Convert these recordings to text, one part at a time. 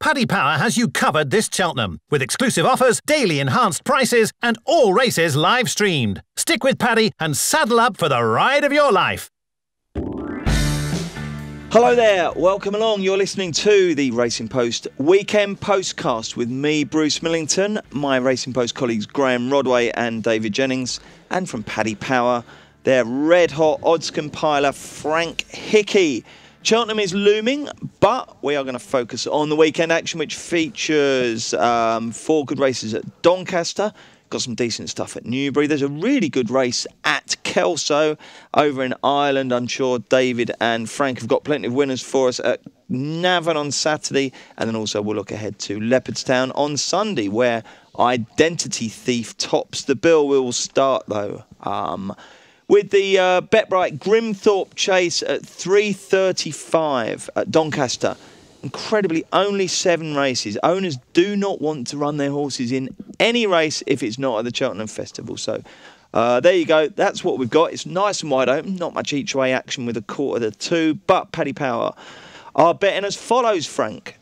Paddy Power has you covered this Cheltenham, with exclusive offers, daily enhanced prices, and all races live streamed. Stick with Paddy and saddle up for the ride of your life. Hello there, welcome along. You're listening to the Racing Post Weekend Postcast with me, Bruce Millington, my Racing Post colleagues Graham Rodway and David Jennings, and from Paddy Power, their red-hot odds compiler Frank Hickey. Cheltenham is looming, but we are going to focus on the weekend action, which features 4 good races at Doncaster. Got some decent stuff at Newbury. There's a really good race at Kelso over in Ireland. I'm sure David and Frank have got plenty of winners for us at Navan on Saturday. And then also we'll look ahead to Leopardstown on Sunday, where Identity Thief tops the bill. We will start, though, with the BetBright Grimthorpe Chase at 3:35 at Doncaster. Incredibly, only 7 races. Owners do not want to run their horses in any race if it's not at the Cheltenham Festival. So there you go. That's what we've got. It's nice and wide open. Not much each way action with a 1/4 to 2. But Paddy Power are betting as follows, Frank.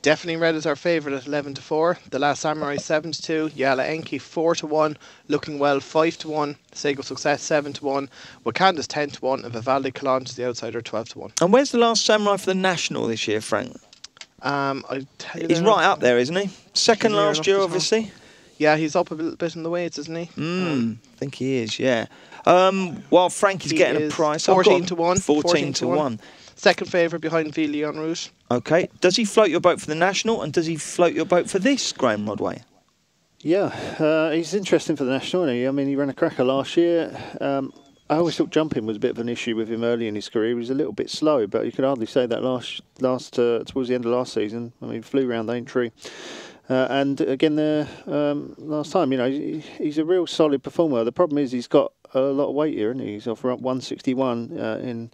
Definitely Red is our favourite at 11-4. The Last Samurai 7-2. Yala Enki 4-1. Looking Well 5-1. Sego Success 7-1. Wakanda's 10-1. And Vivaldi Calanche the outsider 12-1. And where's the Last Samurai for the National this year, Frank? I tell you, he's right up there, isn't he? Second last year, obviously. Yeah, he's up a little bit in the weights, isn't he? I think he is. Yeah. While Frank is getting a price, 14-1. 14-1. Second favourite behind Ville en Rouge. Okay. Does he float your boat for the National, and does he float your boat for this, Graham Rodway? Yeah, he's interesting for the National, isn't he? I mean, he ran a cracker last year. I always thought jumping was a bit of an issue with him early in his career. He was a little bit slow, but you could hardly say that towards the end of last season. I mean, flew around Aintree. And again, last time, you know, he's a real solid performer. The problem is he's got a lot of weight here, isn't he? He's off around 161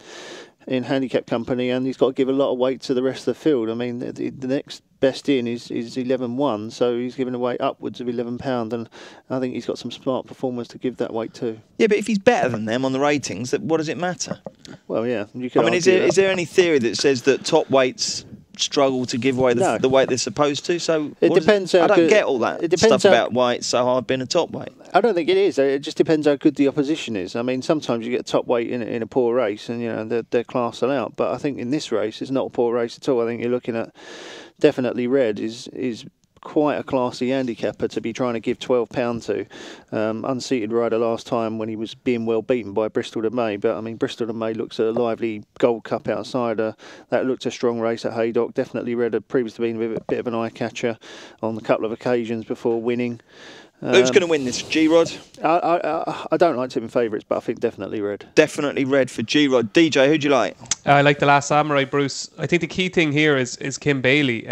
in handicap company, and he's got to give a lot of weight to the rest of the field. I mean, the next best in is 11-1, so he's giving away upwards of £11, and I think he's got some smart performers to give that weight to. Yeah, but if he's better than them on the ratings, what does it matter? Well, yeah, you could. I mean, is there any theory that says that top weights struggle to give away the weight they're supposed to? So it depends. I don't get all that stuff about why it's so hard being a top weight. I don't think it is. It just depends how good the opposition is. I mean, sometimes you get top weight in a poor race, and you know they're class out. But I think in this race, it's not a poor race at all. I think you're looking at definitely Red is quite a classy handicapper to be trying to give £12 to. Unseated rider last time when he was being well beaten by Bristol de May, but I mean Bristol de May looks a lively Gold Cup outsider. That looked a strong race at Haydock. Definitely Red had previously been a bit of an eye catcher on a couple of occasions before winning. Who's going to win this, G-Rod? I don't like tipping favourites, but I think definitely Red. Definitely Red for G-Rod. DJ, who do you like? I like the Last Samurai, Bruce. I think the key thing here is Kim Bailey.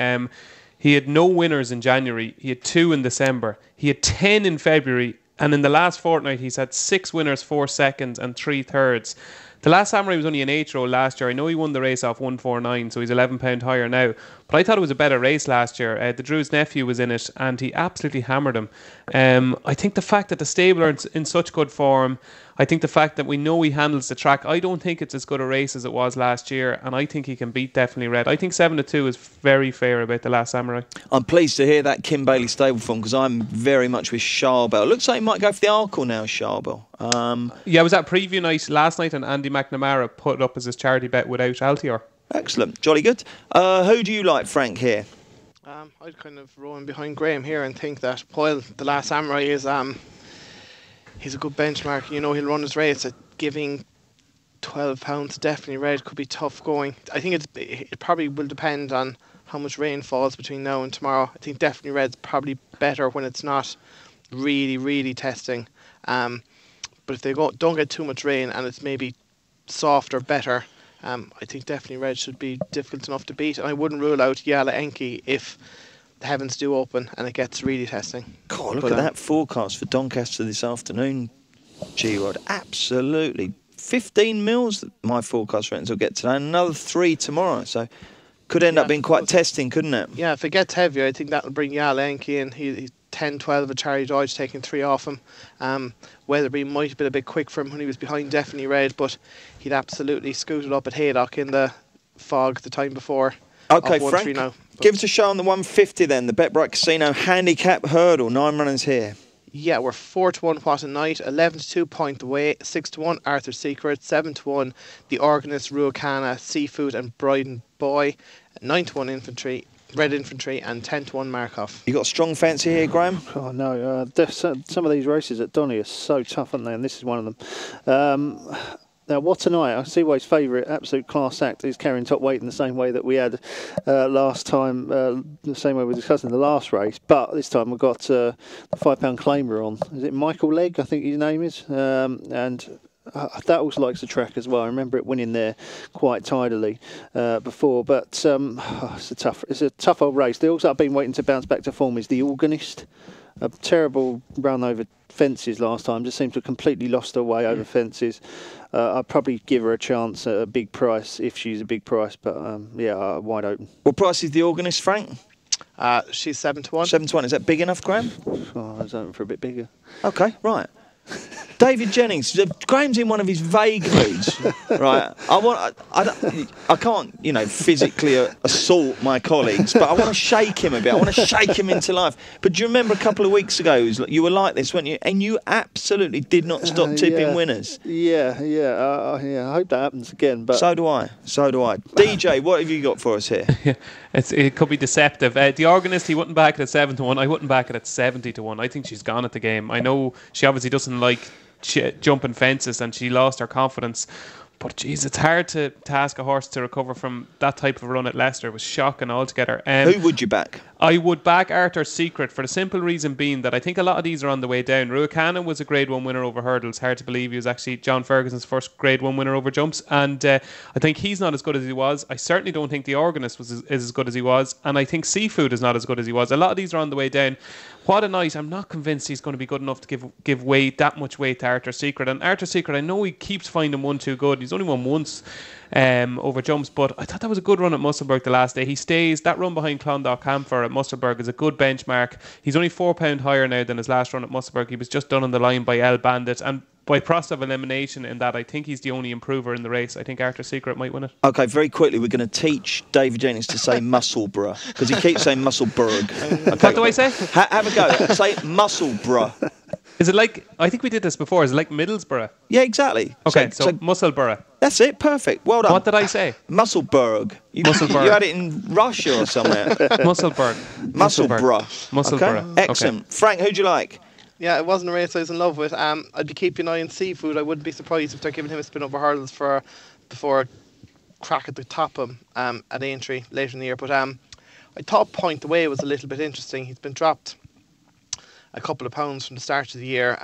He had no winners in January. He had 2 in December. He had 10 in February. And in the last fortnight, he's had 6 winners, 4 seconds and 3 thirds. The Last Samurai was only an 8-year-old last year. I know he won the race off 149, so he's £11 higher now. But I thought it was a better race last year. The Drew's nephew was in it, and he absolutely hammered him. I think the fact that the stable are in such good form, I think the fact that we know he handles the track, I don't think it's as good a race as it was last year, and I think he can beat definitely Red. I think 7-2 is very fair about the Last Samurai. I'm pleased to hear that Kim Bailey stable form, because I'm very much with Charbel. Looks like he might go for the Arkle now, Charbel. Yeah, I was at preview night last night, and Andy McNamara put it up as his charity bet without Altior. Excellent, jolly good. Who do you like, Frank, here? I'd kind of row in behind Graham here and think that while the Last Samurai is he's a good benchmark, you know, he'll run his race at giving £12. Definitely Red could be tough going. I think it probably will depend on how much rain falls between now and tomorrow. I think definitely Red's probably better when it's not really, really testing. But if they don't get too much rain and it's maybe soft or better, I think definitely Red should be difficult enough to beat. And I wouldn't rule out Yala Enki if the heavens do open and it gets really testing. God, look at that forecast for Doncaster this afternoon, G-Rod. Absolutely. 15 mils, my forecast reckons will get today, and another 3 tomorrow. So could end up being quite testing, couldn't it? Yeah, if it gets heavier, I think that'll bring Yala Enki in. He's 10-12 of Charlie Dodge, taking 3 off him. Weatherby might have been a bit quick for him when he was behind definitely Red, but he'd absolutely scooted up at Haydock in the fog the time before. Okay, Frank. Give us a show on the 150 then. The BetBright Casino Handicap Hurdle. 9 runners here. Yeah, we're 4-1 What a Night, 11-2 Point the Way, 6-1 Arthur's Secret, 7-1 The Organist, Ruacana, Seafood and Bryden Boy, 9-1 Red Infantry, and 10-1 Markov. You got a strong fancy here, Graham? Oh no, some of these races at Donny are so tough, aren't they? And this is one of them. Now, What a Night, I see why his favourite absolute class act is carrying top weight in the same way that we had last time, the same way we discussed in the last race. But this time we've got the £5 claimer on. Is it Michael Legg, I think his name is? And that also likes the track as well. I remember it winning there quite tidily before. But it's a tough old race. The horse I've been waiting to bounce back to form is The Organist. A terrible run over fences last time. Just seemed to have completely lost her way over fences. I'd probably give her a chance at a big price if she's a big price, but wide open. What price is The Organist, Frank? She's 7-1. 7-1. Is that big enough, Graham? Oh, I was hoping for a bit bigger. Okay, right. David Jennings, Graham's in one of his vague moods, right? I can't, physically assault my colleagues, but I want to shake him a bit. I want to shake him into life. But do you remember a couple of weeks ago, you were like this, weren't you? And you absolutely did not stop tipping winners. Yeah. I hope that happens again. But so do I. DJ, what have you got for us here? It could be deceptive. The Organist, he wouldn't back it at 7-1. I wouldn't back it at 70-1. I think she's gone at the game. I know she obviously doesn't like jumping fences and she lost her confidence. But geez, it's hard to ask a horse to recover from that type of run at Leicester. It was shocking altogether. Who would you back? I would back Arthur's Secret for the simple reason being that I think a lot of these are on the way down. Ruacana was a Grade 1 winner over hurdles. Hard to believe he was actually John Ferguson's first Grade 1 winner over jumps. And I think he's not as good as he was. I certainly don't think The Organist is as good as he was. And I think Seafood is not as good as he was. A lot of these are on the way down. What a Night, I'm not convinced he's going to be good enough to give weight, that much weight to Arthur's Secret. And Arthur's Secret, I know he keeps finding one too good. He's only won once over jumps, but I thought that was a good run at Musselburgh the last day. He stays. That run behind Clondalk Camphor at Musselburgh is a good benchmark. He's only £4 higher now than his last run at Musselburgh. He was just done on the line by El Bandit, and by process of elimination in that, I think he's the only improver in the race. I think Arthur's Secret might win it. Okay, very quickly, we're going to teach David Jennings to say Musselburgh, because he keeps saying Musselburgh. Okay. What do I say? Have a go. Say Musselburgh. Is it like, I think we did this before, is it like Middlesbrough? Yeah, exactly. Okay, so Musselburgh. That's it, perfect. Well done. What did I say? Musselburgh. Musselburgh. You had it in Russia or somewhere. Musselburgh. Okay, excellent. Okay. Frank, who'd you like? Yeah, it wasn't a race I was in love with. I'd be keeping an eye on Seafood. I wouldn't be surprised if they're giving him a spin over hurdles before a crack at the top of him at Aintree later in the year. But I thought Point the Way was a little bit interesting. He's been dropped a couple of pounds from the start of the year.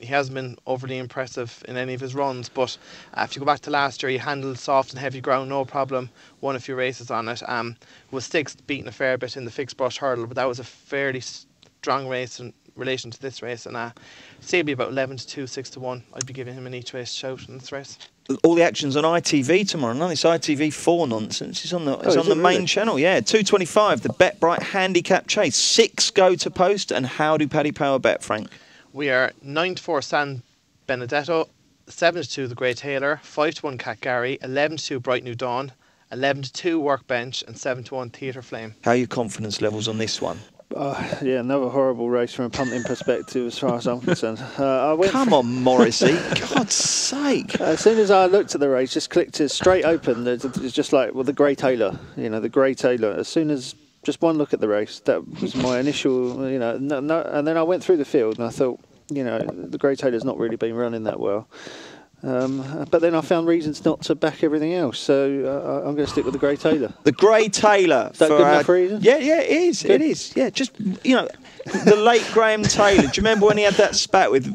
He hasn't been overly impressive in any of his runs, but if you go back to last year, he handled soft and heavy ground, no problem, won a few races on it. Was sixth, beaten a fair bit in the fixed brush hurdle, but that was a fairly strong race in relation to this race, and say it'd be about 11-2, 6-1. I'd be giving him an each race shout in this race. All the action's on ITV tomorrow. None of this ITV4 nonsense. It's on the main channel. Yeah, 2:25. The BetBright Handicap Chase. 6 go to post. And how do Paddy Power bet, Frank? We are 9-4 San Benedetto, 7-2 The Grey Taylor, 5-1 Cat Gary, 11-2 Bright New Dawn, 11-2 Workbench, and 7-1 Theatre Flame. How are your confidence levels on this one? Another horrible race from a punting perspective as far as I'm concerned. Come on, Morrissey. God's sake. As soon as I looked at the race, just clicked it straight open. It's just like, the Grey Taylor. The Grey Taylor. As soon as just one look at the race, that was my initial, no, and then I went through the field and I thought, the Grey Taylor's not really been running that well. But then I found reasons not to back everything else, so I'm going to stick with the Grey Taylor. The Grey Taylor. Is that good enough reason? Yeah, it is. Good. It is. Yeah, just the late Graham Taylor. Do you remember when he had that spat with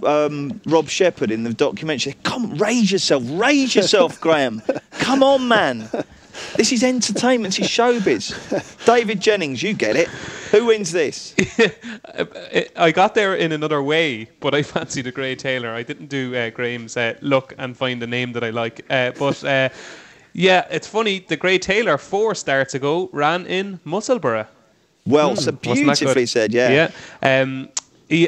Rob Shepherd in the documentary? Come, raise yourself, Graham. Come on, man. This is entertainment. This is showbiz. David Jennings, you get it. Who wins this? I got there in another way, but I fancied the Grey Taylor. I didn't do Graham's look and find the name that I like. But it's funny. The Grey Taylor 4 starts ago ran in Musselburgh. Well, so beautifully said. Yeah.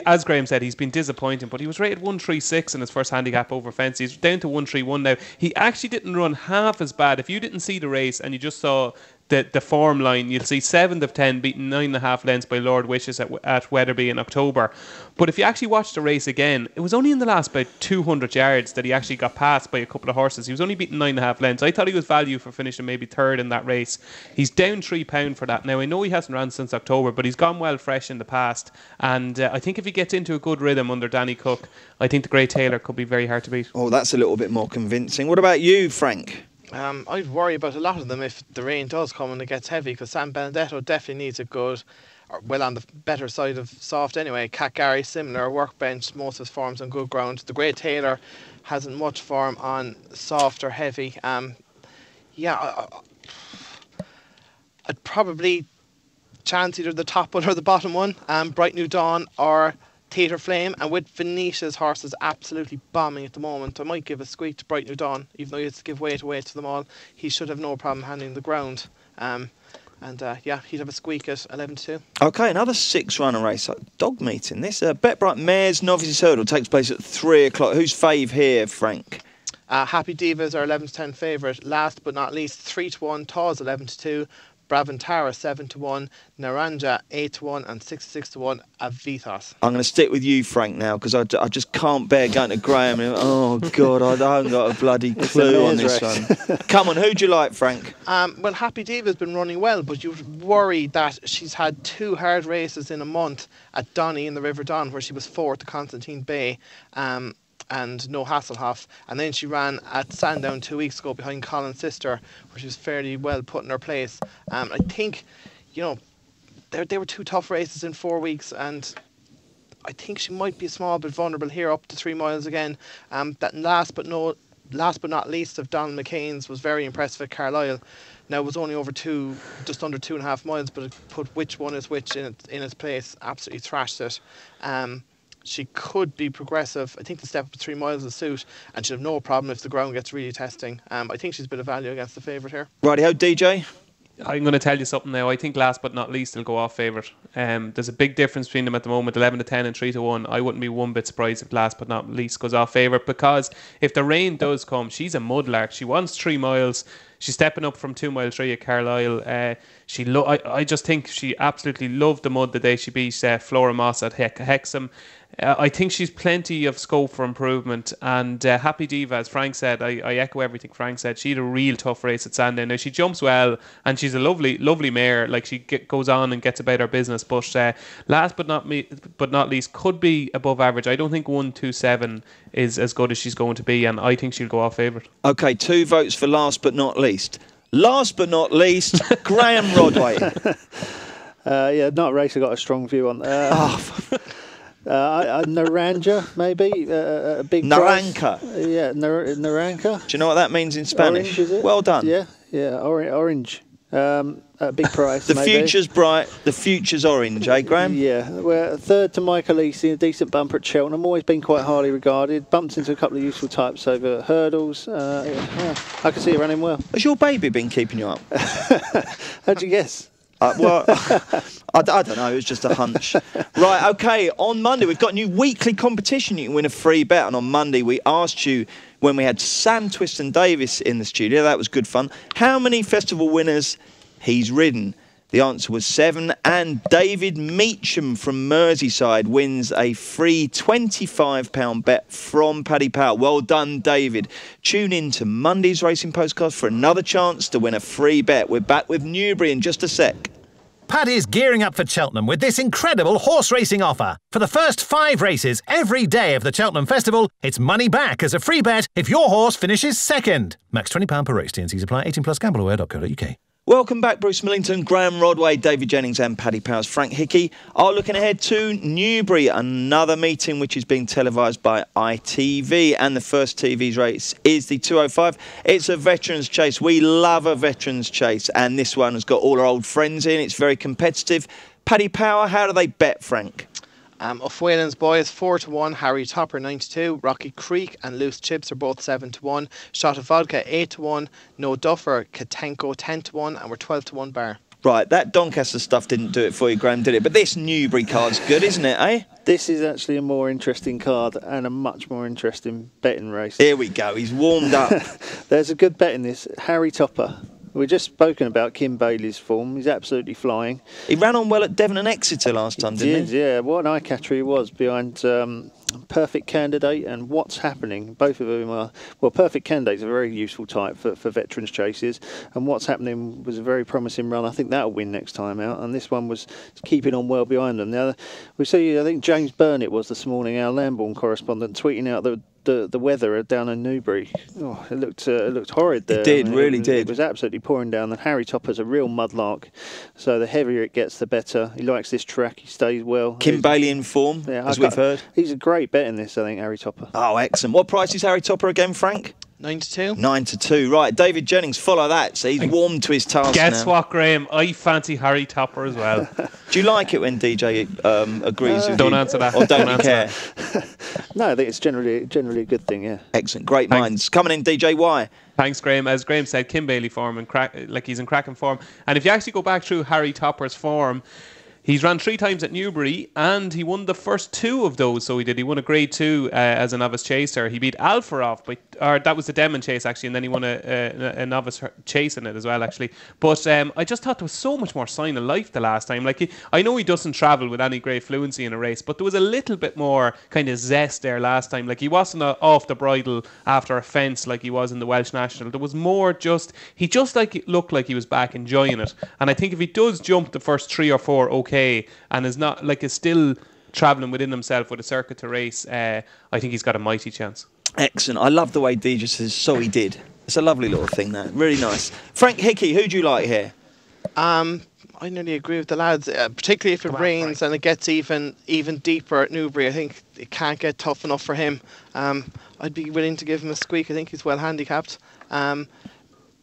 As Graham said, he's been disappointing, but he was rated 136 in his first handicap over fence. He's down to 131 now. He actually didn't run half as bad. If you didn't see the race and you just saw the form line, you'll see 7th of 10 beaten 9.5 lengths by Lord Wishes at Wetherby in October. But if you actually watch the race again, it was only in the last about 200 yards that he actually got passed by a couple of horses. He was only beaten 9.5 lengths. I thought he was value for finishing maybe third in that race. He's down £3 for that. Now, I know he hasn't ran since October, but he's gone well fresh in the past. And I think if he gets into a good rhythm under Danny Cook, I think the Grey Taylor could be very hard to beat. Oh, that's a little bit more convincing. What about you, Frank? I'd worry about a lot of them if the rain does come and it gets heavy, because San Benedetto definitely needs a good, or well, on the better side of soft anyway. Cat Gary, similar workbench, most of his form's on good ground. The Grey Taylor hasn't much form on soft or heavy. I'd probably chance either the top one or the bottom one, Bright New Dawn or Theatre Flame, and with Venetia's horses absolutely bombing at the moment, I might give a squeak to Bright New Dawn, even though he has to give weight away to them all. He should have no problem handling the ground. He'd have a squeak at 11-2. Okay, another 6-runner race, dog meeting. This Bet Bright Mares Novices Hurdle takes place at 3 o'clock. Who's fave here, Frank? Happy Divas are 11-10 favourite. Last but not least, 3-1, Taw's 11-2. Brabant Tower 7-1, Naranja 8-1, and 6-1 Avitas. I'm going to stick with you, Frank, now, because I just can't bear going to Graham. And, oh God, I haven't got a bloody clue on this one. Come on, who do you like, Frank? Well, Happy Diva's been running well, but you worry that she's had 2 hard races in a month at Donny in the River Don, where she was 4th to Constantine Bay. And no Hasselhoff, and then she ran at Sandown 2 weeks ago behind Colin's sister, where she was fairly well put in her place. I think, they were 2 tough races in 4 weeks, and I think she might be a small bit vulnerable here up to 3 miles again. That last but not least of Donald McCain's was very impressive at Carlisle. Now, it was only over just under 2.5 miles, but it put which one is which in its place, absolutely thrashed it. She could be progressive. I think the step up to 3 miles will suit, and she'll have no problem if the ground gets really testing. I think she's a bit of value against the favourite here. Righty-ho, DJ? I'm going to tell you something now. I think last but not least, they'll go off favourite. There's a big difference between them at the moment, 11-10 and 3-1. I wouldn't be one bit surprised if last but not least goes off favourite, because if the rain does come, she's a mudlark. She wants 3 miles. She's stepping up from 2 mile 3 at Carlisle. I just think she absolutely loved the mud the day she beat Flora Moss at Hexham. I think she's plenty of scope for improvement, and Happy Diva, as Frank said, I echo everything Frank said. She had a real tough race at Sandown. Now, she jumps well, and she's a lovely mare. Like, she goes on and gets about her business, but last but not least, could be above average. I don't think 1-2-7 is as good as she's going to be, and I think she'll go off favourite. Okay, 2 votes for last but not least. Last but not least, Graham Rodway. Not a race I got a strong view on. Naranja, maybe a big Naranka. Price. Yeah, Naranka. Do you know what that means in Spanish? Orange, is it? Well done. Yeah, orange. A big price. The maybe. future's bright. The future's orange, eh, Graham? Yeah, we're 3rd to Michael Easy, a decent bumper at Cheltenham. Always been quite highly regarded. Bumped into a couple of useful types over hurdles. I can see it running well. Has your baby been keeping you up? How'd you guess? I don't know, it was just a hunch. Right, okay, on Monday we've got a new weekly competition. You can win a free bet, and on Monday we asked you, when we had Sam Twiston Davis in the studio, that was good fun, how many festival winners he's ridden. The answer was 7, and David Meacham from Merseyside wins a free £25 bet from Paddy Power. Well done, David. Tune in to Monday's Racing Postcast for another chance to win a free bet. We're back with Newbury in just a sec. Paddy's gearing up for Cheltenham with this incredible horse racing offer. For the first 5 races every day of the Cheltenham Festival, it's money back as a free bet if your horse finishes second. Max £20 per race. T&Cs apply. 18 plus gambleware.co.uk. Welcome back, Bruce Millington, Graham Rodway, David Jennings and Paddy Powers. Frank Hickey are looking ahead to Newbury, another meeting which is being televised by ITV, and the first TV's race is the 205. It's a veterans chase. We love a veterans chase, and this one has got all our old friends in. It's very competitive. Paddy Power, how do they bet, Frank? Of Whalen's Boys 4-1, Harry Topper 9-2, Rocky Creek and Loose Chips are both 7-1, Shot of Vodka 8-1, No Duffer, Katenko 10-1, and we're 12-1 bar. Right, that Doncaster stuff didn't do it for you, Graham, did it? But this Newbury card's good, isn't it, eh? This is actually a more interesting card and a much more interesting betting race. Here we go, he's warmed up. There's a good bet in this. Harry Topper. We've just spoken about Kim Bailey's form. He's absolutely flying. He ran on well at Devon and Exeter last time, didn't he? Yeah. What an eye-catcher he was behind Perfect Candidate and What's Happening. Both of them are... Well, Perfect Candidate's a very useful type for veterans chases, and What's Happening was a very promising run. I think that'll win next time out, and this one was keeping on well behind them. Now, we see, I think James Burnett was this morning, our Lambourne correspondent, tweeting out the weather down in Newbury. Oh, it looked horrid there. It did, really did. It was absolutely pouring down. And Harry Topper's a real mudlark, so the heavier it gets, the better. He likes this track. He stays well. Kim Bailey in form, as we've heard. He's a great bet in this, I think, Harry Topper. Oh, excellent. What price is Harry Topper again, Frank? 9-2. 9-2. Right, David Jennings, follow that. So he's warmed to his task Guess now. what, Graham? I fancy Harry Topper as well. Do you like it when DJ agrees with you? Don't answer that. Or don't you care? No, I think it's generally a good thing, yeah. Excellent. Great minds. Coming in, DJ, why? Thanks, Graham. As Graham said, Kim Bailey form and he's in cracking form. And if you actually go back through Harry Topper's form, he's ran 3 times at Newbury and he won the first 2 of those. So he won a Grade 2 as a novice chaser. He beat Alfarov, or that was the Demon chase actually, and then he won a novice chase in it as well actually. But I just thought there was so much more sign of life the last time. Like I know he doesn't travel with any great fluency in a race, but there was a little bit more kind of zest there last time. Like he wasn't off the bridle after a fence like he was in the Welsh National. There was more he looked like he was back enjoying it. And I think if he does jump the first 3 or 4 okay, and is still travelling within himself with a circuit to race, I think he's got a mighty chance. Excellent. I love the way DJ says, so he did. It's a lovely little thing, that. Really nice. Frank Hickey, who do you like here? I nearly agree with the lads, particularly if it rains and it gets even deeper at Newbury. I think it can't get tough enough for him. I'd be willing to give him a squeak. I think he's well handicapped.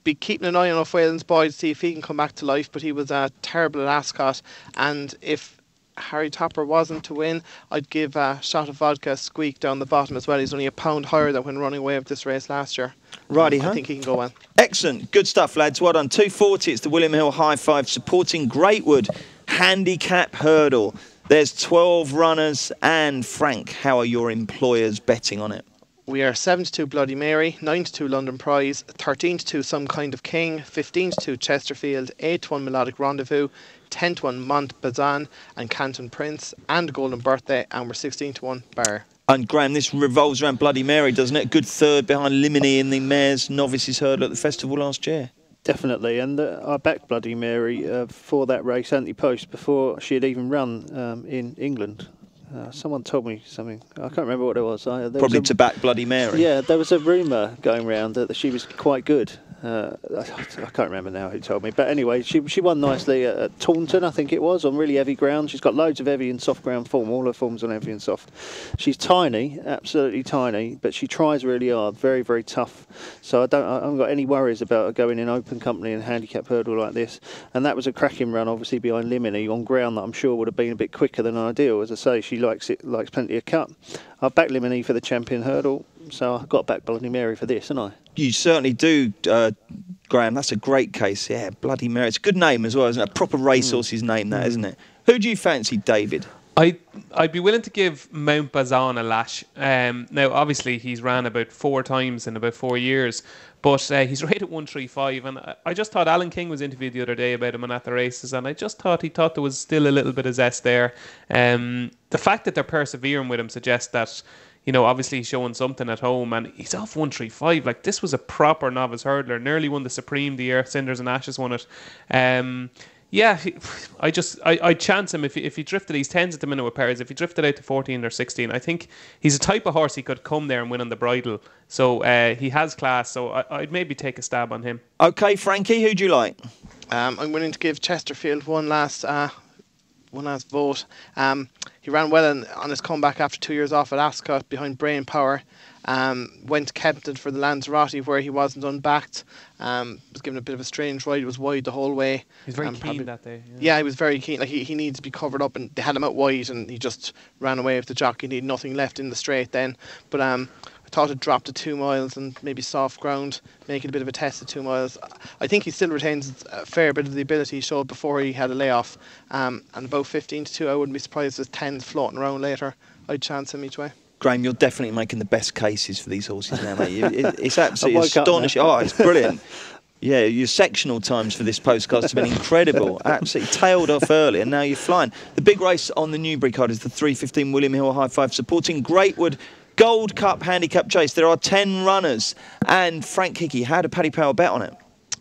Be keeping an eye on Off Wayland's boy to see if he can come back to life, but he was terrible at Ascot, and if Harry Topper wasn't to win, I'd give Shot of Vodka a squeak down the bottom as well. He's only a pound higher than when running away with this race last year. Righty, I think he can go well. Excellent. Good stuff, lads. Well done. 240. It's the William Hill High Five supporting Greatwood Handicap Hurdle. There's 12 runners, and Frank, how are your employers betting on it? We are 7-2 Bloody Mary, 9-2 London Prize, 13-2 Some Kind of King, 15-2 Chesterfield, 8-1 Melodic Rendezvous, 10-1 Mont Bazan and Canton Prince, and Golden Birthday, and we're 16-1 Bar. And Graham, this revolves around Bloody Mary, doesn't it? A good third behind Limini in the Mayor's Novices Hurdle at the festival last year. Definitely, and I backed Bloody Mary for that race, anti-post, before she had even run in England. Someone told me something. I can't remember what it was. Probably to back Bloody Mary. Yeah, there was a rumour going around that she was quite good. I can't remember now who told me. But anyway, she won nicely at Taunton, I think it was, on really heavy ground. She's got loads of heavy and soft ground form. All her forms on heavy and soft. She's tiny, absolutely tiny, but she tries really hard. Very, very tough. So I haven't got any worries about her going in open company and handicap hurdle like this. And that was a cracking run, obviously, behind Limini on ground that I'm sure would have been a bit quicker than ideal. As I say, she likes plenty of cut. I backed Limini for the champion hurdle, so I got back Bloody Mary for this, didn't I? You certainly do, Graham. That's a great case. Yeah, Bloody Mary. It's a good name as well, isn't it? A proper racehorse's name, that, isn't it? Who do you fancy, David? I'd be willing to give Mount Bazan a lash. Now, obviously, he's ran about 4 times in about 4 years, but he's rated 135, and I just thought Alan King was interviewed the other day about him and at the races, and I just thought he thought there was still a little bit of zest there. The fact that they're persevering with him suggests that, you know, obviously he's showing something at home, and he's off 135. Like, this was a proper novice hurdler. Nearly won the Supreme the year Cinders and Ashes won it. Yeah, I'd chance him if he drifted. He's 10s at the minute with pairs. If he drifted out to 14 or 16, I think he's a type of horse he could come there and win on the bridle. So he has class. So I'd maybe take a stab on him. Okay, Frankie, who do you like? I'm willing to give Chesterfield one last vote. He ran well on his comeback after 2 years off at Ascot behind Brain Power. Went to Kempton for the Lanzarote where he wasn't unbacked. Was given a bit of a strange ride. He was wide the whole way. He was very keen that day. Yeah, he was very keen. Like he needs to be covered up, and they had him out wide, and he just ran away with the jockey. He had nothing left in the straight then. But I thought it dropped to 2 miles and maybe soft ground, make it a bit of a test at 2 miles. I think he still retains a fair bit of the ability he showed before he had a layoff. And about 15-2, I wouldn't be surprised if there's 10s floating around later. I'd chance him each way. Graham, you're definitely making the best cases for these horses now, mate. It's absolutely astonishing. Oh, it's brilliant. Yeah, your sectional times for this postcast have been incredible. Absolutely tailed off early, and now you're flying. The big race on the Newbury card is the 3:15 William Hill High Five, supporting Greatwood Gold Cup Handicap Chase. There are 10 runners. And Frank Hickey, how did Paddy Power bet on it?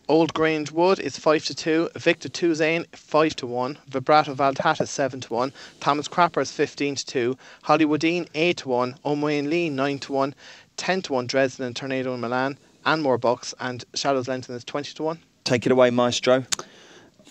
Old Grange Wood is 5-2, Victor Tuzane 5-1, Vibrato Valtata 7-1, Thomas Crapper is 15-2, Hollywoodine 8-1, O'Main Lee 9-1, 10-1 Dresden and Tornado in Milan, and more bucks, and Shadows Lenton is 20-1. Take it away, Maestro.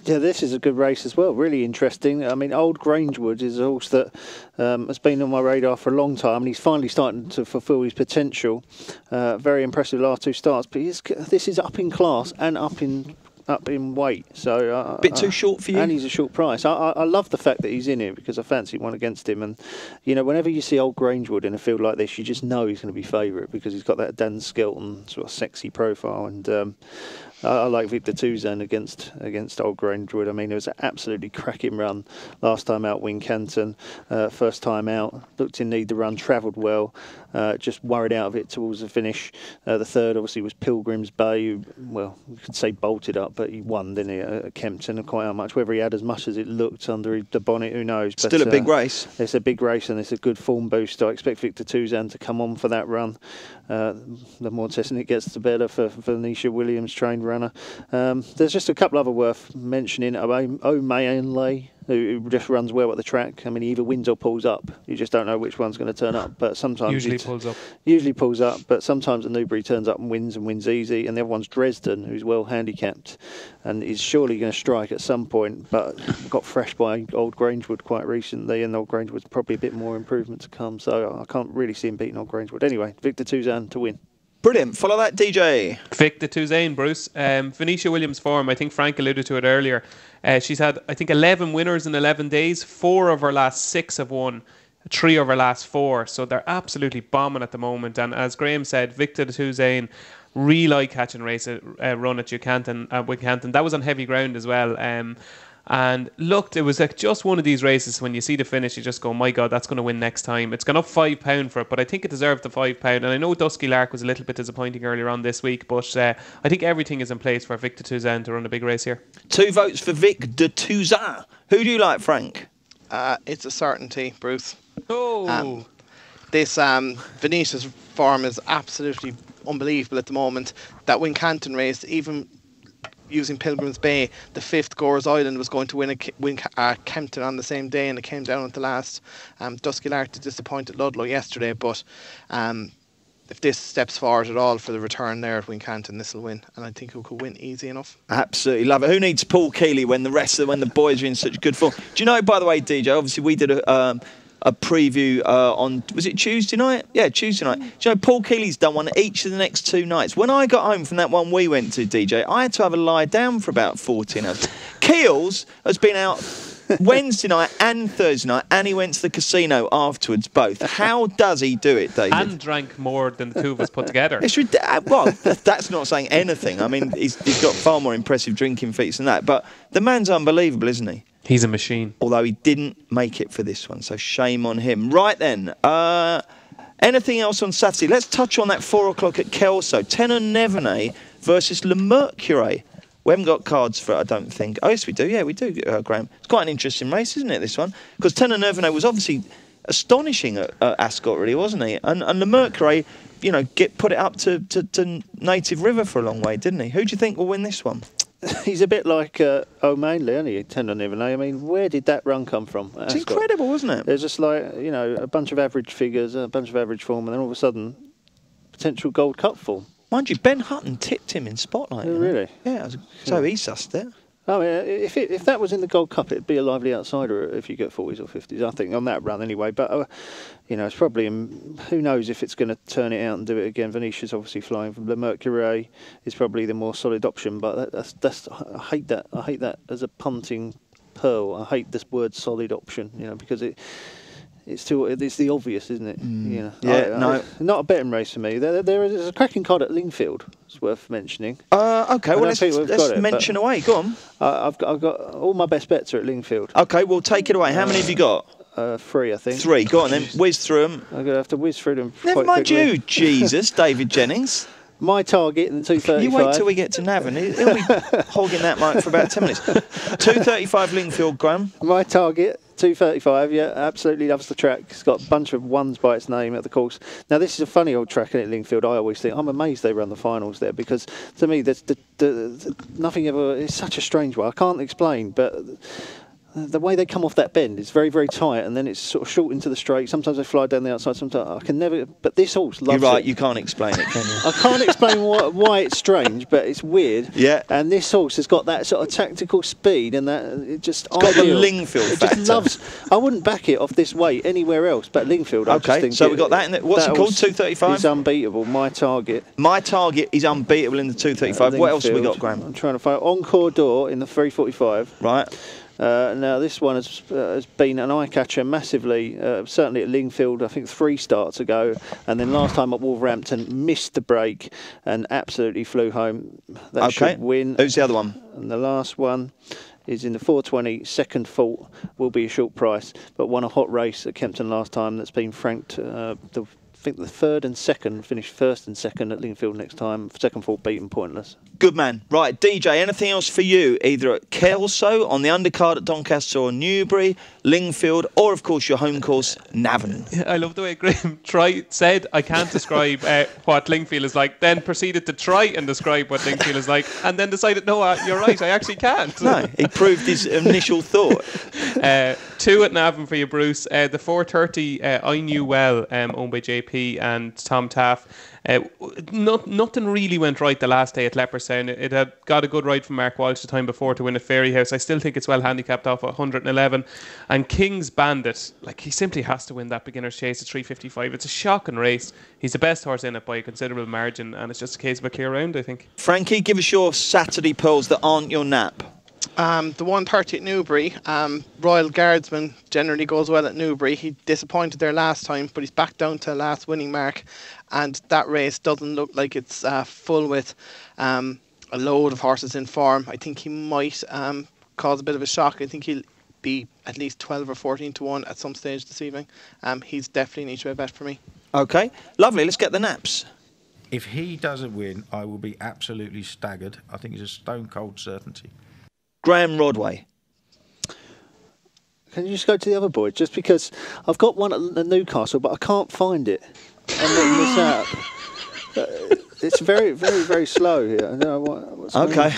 Yeah, this is a good race as well. Really interesting. I mean, Old Grangewood is a horse that has been on my radar for a long time, and he's finally starting to fulfil his potential. Very impressive last 2 starts, but this is up in class and up in weight. So bit too short for you, and he's a short price. I love the fact that he's in here because I fancy one against him. And you know, whenever you see Old Grangewood in a field like this, you just know he's going to be favourite because he's got that Dan Skelton sort of sexy profile. And I like Victor Tuzan against Old Grangewood. I mean, it was an absolutely cracking run last time out, Wincanton. First time out, looked in need the run, travelled well, just worried out of it towards the finish. The third, obviously, was Pilgrim's Bay, who, well, you could say bolted up, but he won, didn't he, at Kempton, and quite how much. Whether he had as much as it looked under the bonnet, who knows. But, still a big race. It's a big race, and it's a good form boost. I expect Victor Tuzan to come on for that run. The more testing it gets, the better for Venetia Williams, trained runner. There's just a couple other worth mentioning. O'Mainley, who just runs well at the track. I mean, he either wins or pulls up. You just don't know which one's going to turn up. But sometimes Usually pulls up. Usually pulls up, but sometimes the Newbury turns up and wins easy. And the other one's Dresden, who's well handicapped, and is surely going to strike at some point. But got thrashed by Old Grangewood quite recently, and Old Grangewood's probably a bit more improvement to come. So I can't really see him beating Old Grangewood. Anyway, Victor Tuzan to win. Brilliant. Follow that, DJ. Victor Tuzane, Bruce. Venetia Williams' form, I think Frank alluded to it earlier. She's had, I think, 11 winners in 11 days. 4 of her last 6 have won. 3 of her last 4. So they're absolutely bombing at the moment. And as Graham said, Victor Tuzane really like catch and race a run at Wincanton. That was on heavy ground as well. And looked, it was like just one of these races when you see the finish, you just go, my God, that's going to win next time. It's gone up £5 for it, but I think it deserved the £5. And I know Dusky Lark was a little bit disappointing earlier on this week, but I think everything is in place for Victor Tuzan to run a big race here. 2 votes for Victor Tuzan. Who do you like, Frank? It's a certainty, Bruce. Oh, this Venetia's form is absolutely unbelievable at the moment. That Wincanton race, even using Pilgrim's Bay, the 5th Gores Island was going to win Kempton on the same day, and it came down at the last. Dusky Lark disappointed Ludlow yesterday, but if this steps forward at all for the return there at Wincanton, this will win, and I think it could win easy enough. Absolutely love it. Who needs Paul Keeley when the boys are in such good form? Do you know, by the way, DJ, obviously we did a preview on, was it Tuesday night? Yeah, Tuesday night. Do you know, Paul Keeley's done one each of the next 2 nights. When I got home from that one we went to, DJ, I had to have a lie down for about 14 hours. Keels has been out Wednesday night and Thursday night, and he went to the casino afterwards, both. How does he do it, David? And drank more than the 2 of us put together. It's well, that's not saying anything. I mean, he's got far more impressive drinking feats than that, but the man's unbelievable, isn't he? He's a machine. Although he didn't make it for this one, so shame on him. Right then, anything else on Saturday? Let's touch on that 4 o'clock at Kelso. Tenor Nevenay versus Le Mercure. We haven't got cards for it, I don't think. Oh, yes, we do. Yeah, we do, Graham. It's quite an interesting race, isn't it, this one? Because Tenor Nevenay was obviously astonishing at Ascot, really, wasn't he? And Le Mercure, you know, put it up to Native River for a long way, didn't he? Who do you think will win this one? He's a bit like O'Mainley, isn't he? Tenor Nevenay. I mean, where did that run come from? It's incredible, wasn't it? There's just like, you know, a bunch of average figures, a bunch of average form, and then all of a sudden, potential Gold Cup form. Mind you, Ben Hutton tipped him in Spotlight. Oh, really? Yeah, so he sussed it. I mean, if that was in the Gold Cup, it'd be a lively outsider if you get 40s or 50s, I think, on that run anyway. But, you know, it's probably, who knows if it's going to turn it out and do it again. Venetia's obviously flying from Le Mercure is probably the more solid option, but that's I hate that. I hate that as a punting pearl. I hate this word solid option, you know, because it's the obvious, isn't it? You know, yeah, not a betting race for me. There is a cracking card at Lingfield. It's worth mentioning. Okay, well let's mention away. Go on. I've got all my best bets are at Lingfield. Okay, well take it away. How many have you got? 3, I think. 3. Go on then. Whiz through them. I'm gonna have to whiz through them. Never mind you, Jesus, David Jennings. My target in the 235. You wait till we get to Navan. He'll be hogging that mic for about 10 minutes. 235 Lingfield, Graham. My target, 235, yeah, absolutely loves the track. It's got a bunch of ones by its name at the course. Now, this is a funny old track at Lingfield, I always think. I'm amazed they run the finals there because, to me, nothing ever... It's such a strange one. I can't explain, but... The way they come off that bend is very, very tight, and then it's sort of short into the straight. Sometimes they fly down the outside. Sometimes I can never. But this horse loves it. You're right. You can't explain it, can you? I can't explain why it's strange, but it's weird. Yeah. And this horse has got that sort of tactical speed, and that it just. It's got the Lingfield factor. Just loves. I wouldn't back it off this weight anywhere else, but Lingfield. I just think so we got that in. What's it called? 235. It's unbeatable. My target. My target is unbeatable in the 235. What else have we got, Graham? I'm trying to find Encore Door in the 345. Right. Now this one has been an eye catcher massively, certainly at Lingfield I think 3 starts ago, and then last time at Wolverhampton missed the break and absolutely flew home. That should win. Who's the other one? And the last one is in the 420, second fault, will be a short price, but won a hot race at Kempton last time that's been franked. I think the third and second finished first and second at Lingfield next time. Second fault beaten pointless. Good man. Right, DJ, anything else for you? Either at Kelso, on the undercard at Doncaster or Newbury, Lingfield, or of course your home course, Navan. I love the way Graham said, I can't describe what Lingfield is like, then proceeded to try and describe what Lingfield is like, and then decided, no, you're right, I actually can't. No, he proved his initial thought. 2 at Navan for you, Bruce. The 430, I Knew Well, owned by JP and Tom Taff. Nothing really went right the last day at Leopardstown. It had got a good ride from Mark Walsh the time before to win at Fairyhouse. I still think it's well handicapped off at 111. And King's Bandit, like, he simply has to win that beginner's chase at 355. It's a shocking race. He's the best horse in it by a considerable margin, and it's just a case of a clear round, I think. Frankie, give us your Saturday pearls that aren't your nap. The 130 at Newbury, Royal Guardsman generally goes well at Newbury. He disappointed there last time, but he's back down to last winning mark, and that race doesn't look like it's full with a load of horses in form. I think he might cause a bit of a shock. I think he'll be at least 12 or 14 to 1 at some stage this evening. He's definitely an each-way bet for me. Okay, lovely. Let's get the naps. If he doesn't win, I will be absolutely staggered. I think it's a stone-cold certainty. Graham Rodway. Can you just go to the other boy? Just because I've got one at Newcastle, but I can't find it. I'm letting this out. It's very, very, very slow here. I don't know what's okay.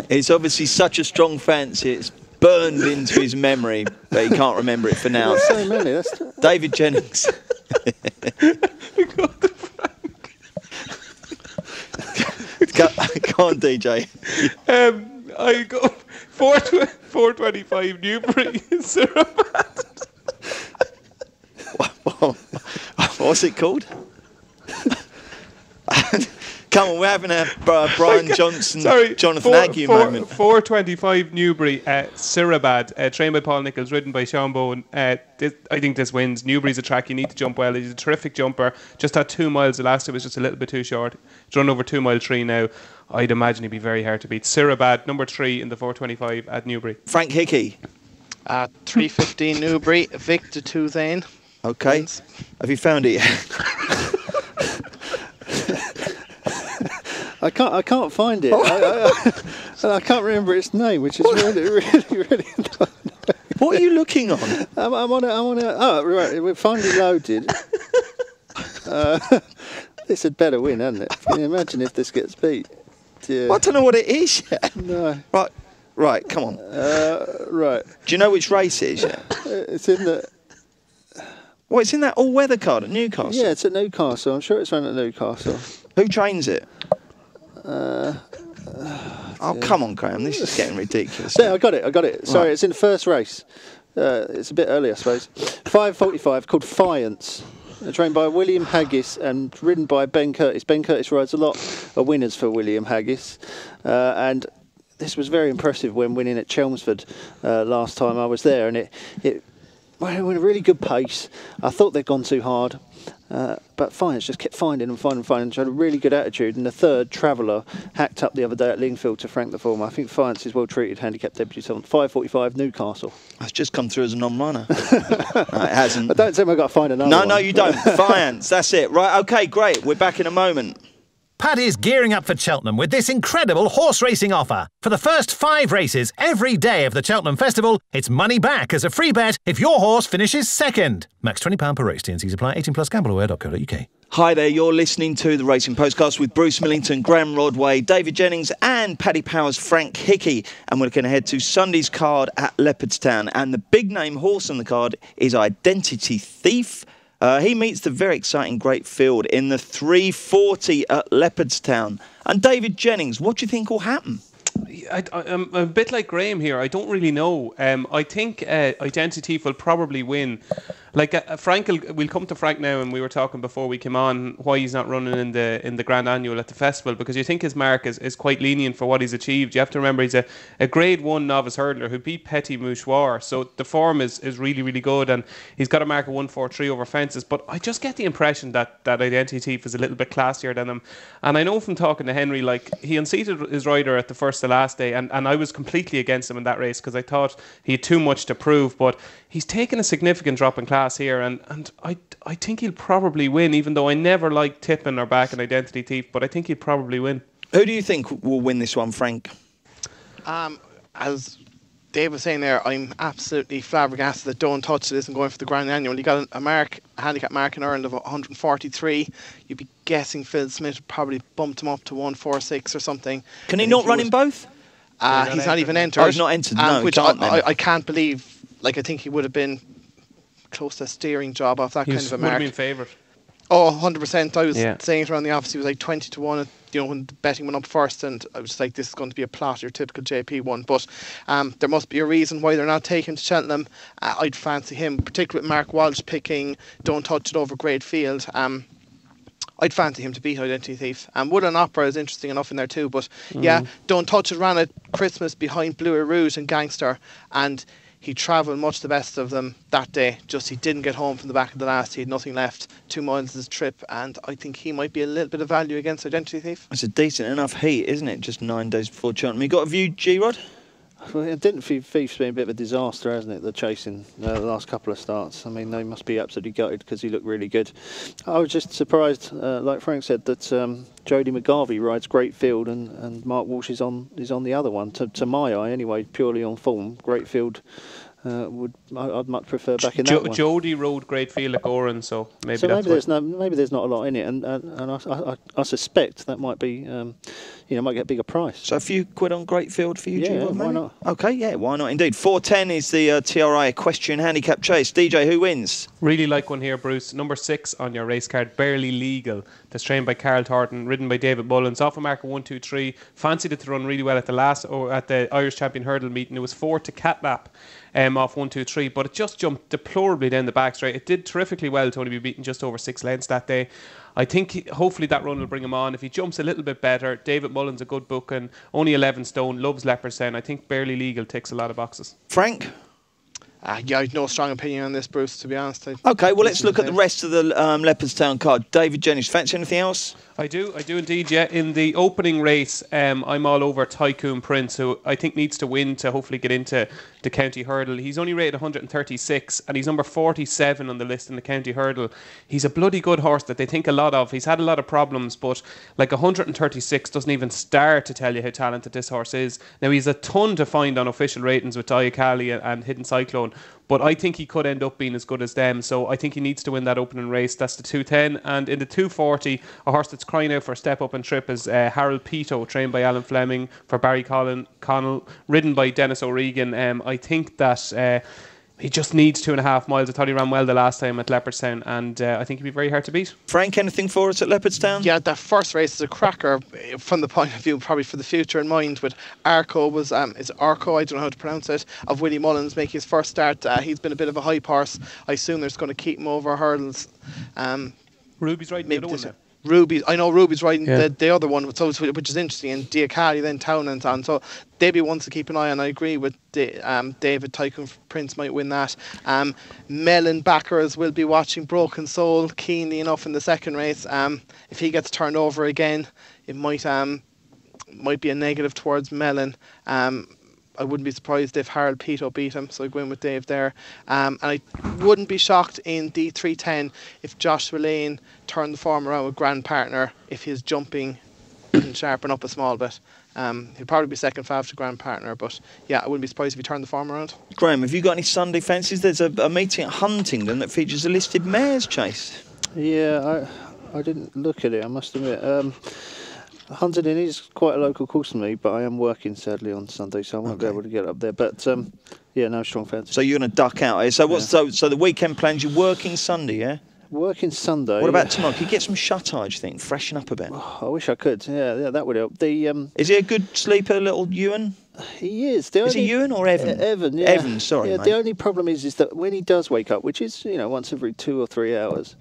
It's obviously such a strong fancy. It's burned into his memory, but he can't remember it for now. There's so many. David Jennings. Go on, DJ. I go 425 Newbury Surabad. What's it called? Come on, we're having a Brian Johnson, Jonathan Agnew moment. 425 Newbury, Surabad, trained by Paul Nichols, ridden by Sean Bowen. I think this wins. Newbury's a track you need to jump well. He's a terrific jumper. Just had 2 miles. The last two was just a little bit too short. He's run over 2 mile 3 now. I'd imagine he'd be very hard to beat. Surabad, number 3 in the 425 at Newbury. Frank Hickey. 315 Newbury, Victor Tuzane. Okay. Wins. Have you found it yet? I can't find it. I can't remember its name, which is really. What are you looking on? I'm on it. Oh, right. We're finally loaded. This had better win, hadn't it? Can you imagine if this gets beat? Yeah. Well, I don't know what it is yet. No. Right. Come on. Right. Do you know which race it is yet? It's in the. Well, it's in that all-weather card at Newcastle. Yeah, it's at Newcastle. I'm sure it's run at Newcastle. Who trains it? Come on, Graham. This is getting ridiculous. Yeah, I got it. Sorry, right. It's in the first race. It's a bit early, I suppose. 5:45, called Fiance. Trained by William Haggis and ridden by Ben Curtis. Ben Curtis rides a lot of winners for William Haggis. And this was very impressive when winning at Chelmsford last time I was there. And it Well, in a really good pace. I thought they'd gone too hard, but Fiance just kept finding and showed a really good attitude. And the third, Traveller, hacked up the other day at Lingfield to frank the form. I think Fiance is well treated, handicap debutant. 5:45 Newcastle. That's just come through as a non-runner. No, it hasn't. But don't tell me I've got to find another one. No, you don't. Fiance, that's it. Right, okay, great. We're back in a moment. Paddy's gearing up for Cheltenham with this incredible horse racing offer. For the first 5 races every day of the Cheltenham Festival, it's money back as a free bet if your horse finishes second. Max £20 per race. T&Cs apply. 18 plus gambleware.co.uk. Hi there, you're listening to the Racing Postcast with Bruce Millington, Graham Rodway, David Jennings and Paddy Power's Frank Hickey. And we're looking ahead to Sunday's card at Leopardstown. And the big name horse on the card is Identity Thief. He meets the very exciting Great Field in the 340 at Leopardstown. And David Jennings, what do you think will happen? I'm a bit like Graham here. I don't really know. I think Identity Thief will probably win. Like we'll come to Frank now, and we were talking before we came on why he's not running in the Grand Annual at the festival, because you think his mark is quite lenient for what he's achieved. You have to remember he's a Grade 1 novice hurdler who beat Petit Mouchoir, so the form is really, really good, and he's got a mark of 143 over fences. But I just get the impression that Identity Thief is a little bit classier than him. And I know from talking to Henry, like, he unseated his rider at the first to last day, and I was completely against him in that race because I thought he had too much to prove. But he's taken a significant drop in class here, and I think he'll probably win, even though I never like tipping or backing Identity Thief, but I think he'll probably win. Who do you think will win this one, Frank? As Dave was saying there, I'm absolutely flabbergasted that Don't Touch It isn't going for the Grand Annual. He got a handicap mark in Ireland of 143. You'd be guessing Phil Smith probably bumped him up to 146 or something. Can he not run in both? He's not even entered. Oh, he's not entered, no. Which I can't believe. Like, I think he would have been close to a steering job off that kind of a mark. He would have been favourite. Oh, 100%. I was saying it around the office. He was like 20 to 1, when the betting went up first, and I was like, this is going to be a plot, your typical JP one. But there must be a reason why they're not taking him to Cheltenham. I'd fancy him, particularly with Mark Walsh picking Don't Touch It over Great Field. I'd fancy him to beat Identity Thief. Woodland Opera is interesting enough in there too, but Don't Touch It ran at Christmas behind Blue Rouge and Gangster, and he travelled much the best of them that day. Just he didn't get home from the back of the last. He had nothing left. 2 miles of his trip, and I think he might be a little bit of value against Identity Thief. It's a decent enough heat, isn't it? Just 9 days before Cheltenham. You got a view, G-Rod? Well, Identity Thief's been a bit of a disaster, hasn't it? The chasing the last couple of starts. I mean, they must be absolutely gutted because he looked really good. I was just surprised, like Frank said, that Jody McGarvey rides Great Field and Mark Walsh is on the other one. To my eye, anyway, purely on form, Great Field. I'd much prefer back in that one. Jody rode Great Field at Goran, so maybe there's not a lot in it, and I suspect that might be might get a bigger price. So a few quid on Great Field for you, G-Rod, why not? Okay, yeah, why not indeed. 410 is the TRI Equestrian Handicap Chase. DJ, who wins? Really like one here, Bruce. Number 6 on your race card, Barely Legal. That's trained by Carl Thornton, ridden by David Mullins. Off a mark of 123. Fancied it to run really well at the Irish Champion Hurdle meeting. It was 4 to Catlap. Off 123, but it just jumped deplorably down the back straight. It did terrifically well to only be beaten just over 6 lengths that day. I think hopefully that run will bring him on. If he jumps a little bit better, David Mullins a good book and only 11 stone, loves Leopardstown. I think Barely Legal ticks a lot of boxes. Frank? I have no strong opinion on this, Bruce, to be honest. Okay, well, let's look at the rest of the Leopardstown card. David Jennings, fancy anything else? I do indeed, yeah. In the opening race, I'm all over Tycoon Prince, who I think needs to win to hopefully get into the county hurdle. He's only rated 136, and he's number 47 on the list in the county hurdle. He's a bloody good horse that they think a lot of. He's had a lot of problems, but like 136 doesn't even start to tell you how talented this horse is. Now, he's a ton to find on official ratings with Diakali and Hidden Cyclone, but I think he could end up being as good as them, so I think he needs to win that opening race. That's the 210, and in the 240, a horse that's crying out for a step up and trip is Harold Pito, trained by Alan Fleming for Barry Connell, ridden by Dennis O'Regan. I think that he just needs 2.5 miles. I thought he ran well the last time at Leopardstown, and I think he'd be very hard to beat. Frank, anything for us at Leopardstown? Yeah, that first race is a cracker from the point of view, probably for the future in mind. But Arco is Arco, I don't know how to pronounce it, of Willie Mullins making his first start. He's been a bit of a hype horse. I assume they're going to keep him over hurdles. Ruby's riding the other one now. I know Ruby's riding the other one, so which is interesting, and Diacari then Townend on. So they'd be ones to keep an eye on. I agree with David. Tycoon Prince might win that. Mellon backers will be watching Broken Soul keenly enough in the second race. If he gets turned over again, it might be a negative towards Mellon. I wouldn't be surprised if Harold Pito beat him, so I go in with Dave there. And I wouldn't be shocked in D310 if Joshua Lane turned the form around with Grand Partner, if his jumping can sharpen up a small bit. He'll probably be second fav to Grand Partner, but yeah, I wouldn't be surprised if he turned the form around. Graham, have you got any Sunday fancies? There's a meeting at Huntingdon that features a listed mares chase. Yeah, I didn't look at it, I must admit. Huntingdon is quite a local course to me, but I am working sadly on Sunday, so I won't be able to get up there. But yeah, no strong fancy. So you're going to duck out. So so the weekend plans? You're working Sunday, yeah? Working Sunday. What about tomorrow? Can you get some shut-eye, do you think? Freshen up a bit. Oh, I wish I could. Yeah, that would help. Is he a good sleeper, little Ewan? He is. Is he Ewan or Evan? Evan, yeah. Evan, sorry, yeah, mate. The only problem is that when he does wake up, which is once every 2 or 3 hours,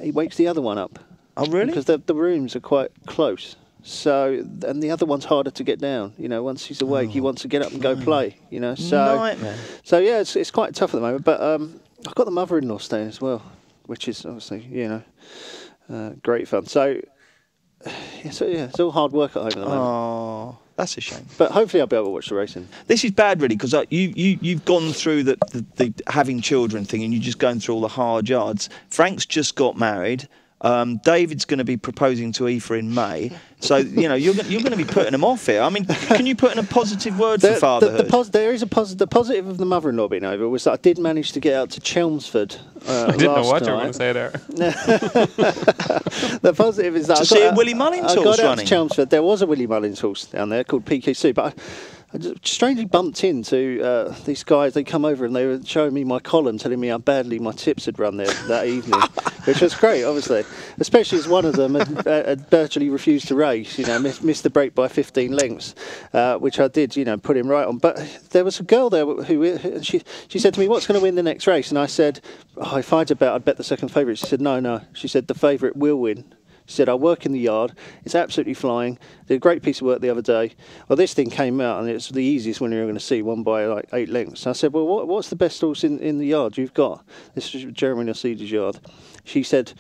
he wakes the other one up. Oh, really? Because the rooms are quite close. So, and the other one's harder to get down. Once he's awake, he wants to get up and go play. So, nightmare. So yeah, it's quite tough at the moment. But I've got the mother-in-law staying as well, which is obviously great fun. So it's all hard work at home at the moment. Oh, that's a shame. But hopefully I'll be able to watch the racing. This is bad, really, because you've gone through the having children thing, and you're just going through all the hard yards. Frank's just got married. David's going to be proposing to Aoife in May, so you're going to be putting them off here. I mean, can you put in a positive word for fatherhood? There is a positive. The positive of the mother-in-law being over was that I did manage to get out to Chelmsford. I didn't know what you were going to say there. The positive is that to see a Willie Mullins horse got out running. to Chelmsford. There was a Willie Mullins horse down there called PKC, but I just strangely bumped into these guys. They come over and they were showing me my column, telling me how badly my tips had run there that evening, which was great, obviously. Especially as one of them had virtually refused to race, missed the break by 15 lengths, which I did, put him right on. But there was a girl there who she said to me, "What's going to win the next race?" And I said, "If I'd bet the second favourite." She said, "No." She said, "The favourite will win." She said, "I work in the yard. It's absolutely flying. Did a great piece of work the other day." Well, this thing came out, and it's the easiest winner you're going to see, won by like 8 lengths. I said, "Well, what's the best horse in the yard you've got?" This is Jeremy Nasida's yard. She said,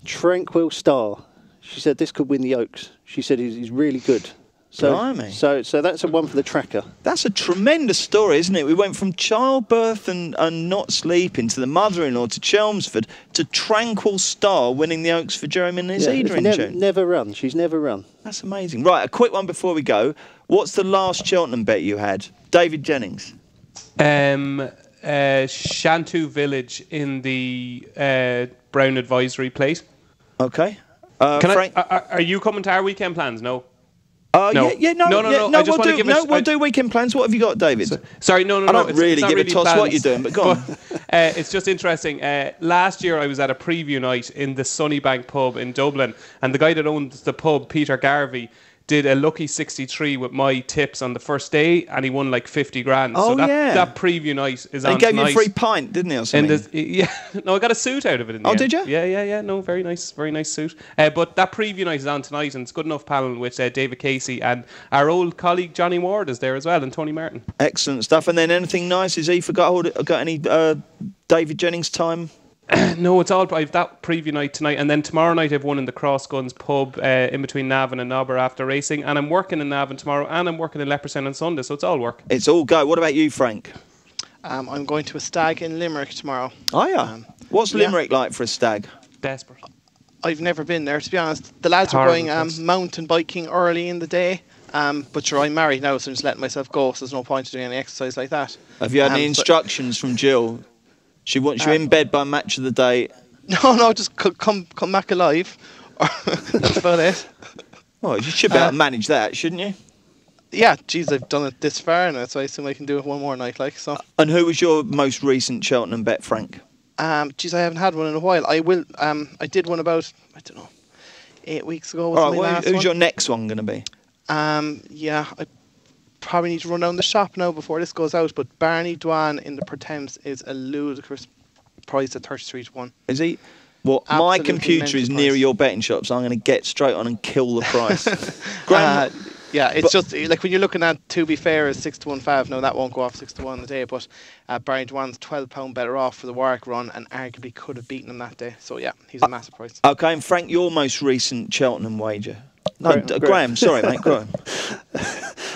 "Tranquil Star." She said, "This could win the Oaks." She said, "He's really good." So that's a one for the tracker. That's a tremendous story, isn't it? We went from childbirth and not sleeping to the mother-in-law to Chelmsford to Tranquil Star winning the Oaks for Jeremy Nasida in June. Never run. She's never run. That's amazing. Right, a quick one before we go. What's the last Cheltenham bet you had? David Jennings. Shantou Village in the Brown Advisory Plate. Okay. Frank? Are you coming to our weekend plans? No. No. No. We'll do weekend plans. What have you got, David? Sorry, no. I don't really it's not give really a toss plans, what you're doing, but go on. It's just interesting. Last year I was at a preview night in the Sunnybank pub in Dublin, and the guy that owns the pub, Peter Garvey, did a lucky 63 with my tips on the first day, and he won like 50 grand. Oh, so yeah. That preview night is on tonight. He gave you a free pint, didn't he, or something? No, I got a suit out of it in the end. Did you? Yeah. No, very nice suit. But that preview night is on tonight, and it's Good Enough panel with David Casey, and our old colleague Johnny Ward is there as well, and Tony Martin. Excellent stuff. And then anything nice? Has he got any David Jennings time? No, it's all. I've that preview night tonight, and then tomorrow night I've one in the Cross Guns pub in between Navan and Nobber after racing, and I'm working in Navan tomorrow, and I'm working in Leopardstown on Sunday, so it's all work. It's all go. What about you, Frank? I'm going to a stag in Limerick tomorrow. Oh yeah. What's Limerick like for a stag? Desperate. I've never been there, to be honest. The lads are going mountain biking early in the day. But sure, I'm married now, so I'm just letting myself go, so there's no point in doing any exercise like that. Have you had any instructions from Jill? She wants you in bed by match of the day. No, just come back alive. That's about it. Well, you should be able to manage that, shouldn't you? Yeah, geez, I've done it this far now, so I assume I can do it one more night, like so. And who was your most recent Cheltenham bet, Frank? Geez, I haven't had one in a while. I will. I did one about 8 weeks ago. All right, who's your next one going to be? Yeah, I probably need to run down the shop now before this goes out, but Barney Dwan in the Pertemps is a ludicrous price at 33 to 1. Is he? Well, my Absolutely computer is mental near price. your betting shop, so I'm going to get straight on and kill the price. Graham, Yeah, it's just like when you're looking at To Be Fair is 6-1 5. No, that won't go off 6-1 a day, but Barry Dwan's £12 better off for the Warwick run and arguably could have beaten him that day. So yeah, he's a massive price. okay, and Frank, your most recent Cheltenham wager. No, Graham, sorry, mate, Graham.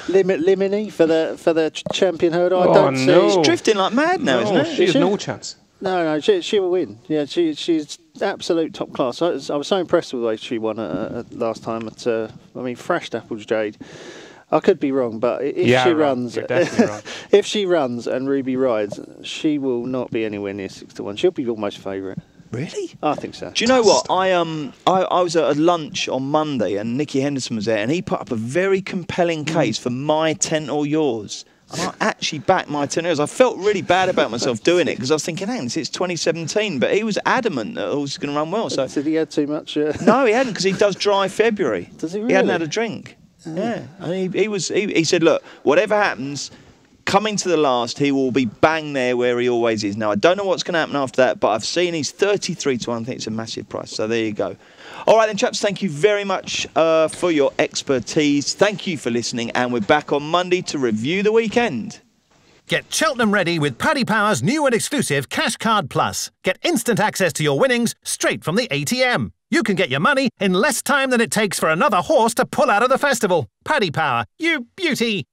Limini for the champion hurdle. I Oh, don't see. no. It's drifting like mad now, isn't it? She has She- no chance. No, she will win. Yeah, she's absolute top class. I was so impressed with the way she won last time at. Thrashed Apples Jade. I could be wrong, but if Yeah, she wrong. runs, You're definitely wrong. if she runs and Ruby rides, she will not be anywhere near 6-1. She'll be almost favourite. Really? I think so. Do you know what? I was at a lunch on Monday and Nicky Henderson was there and he put up a very compelling case for my 10 or yours. And I actually backed my 10 or yours. I felt really bad about myself doing it because I was thinking, hang on, it's 2017. But he was adamant that it was going to run well. So Did he had too much? no, he hadn't because he does dry February. Does he He hadn't really? had a drink. Yeah. And he said, look, whatever happens, coming to the last, he will be bang there where he always is. Now, I don't know what's going to happen after that, but I've seen he's 33-1. I think it's a massive price. So there you go. All right, then, chaps, thank you very much for your expertise. Thank you for listening, and we're back on Monday to review the weekend. Get Cheltenham ready with Paddy Power's new and exclusive Cash Card Plus. Get instant access to your winnings straight from the ATM. You can get your money in less time than it takes for another horse to pull out of the festival. Paddy Power, you beauty!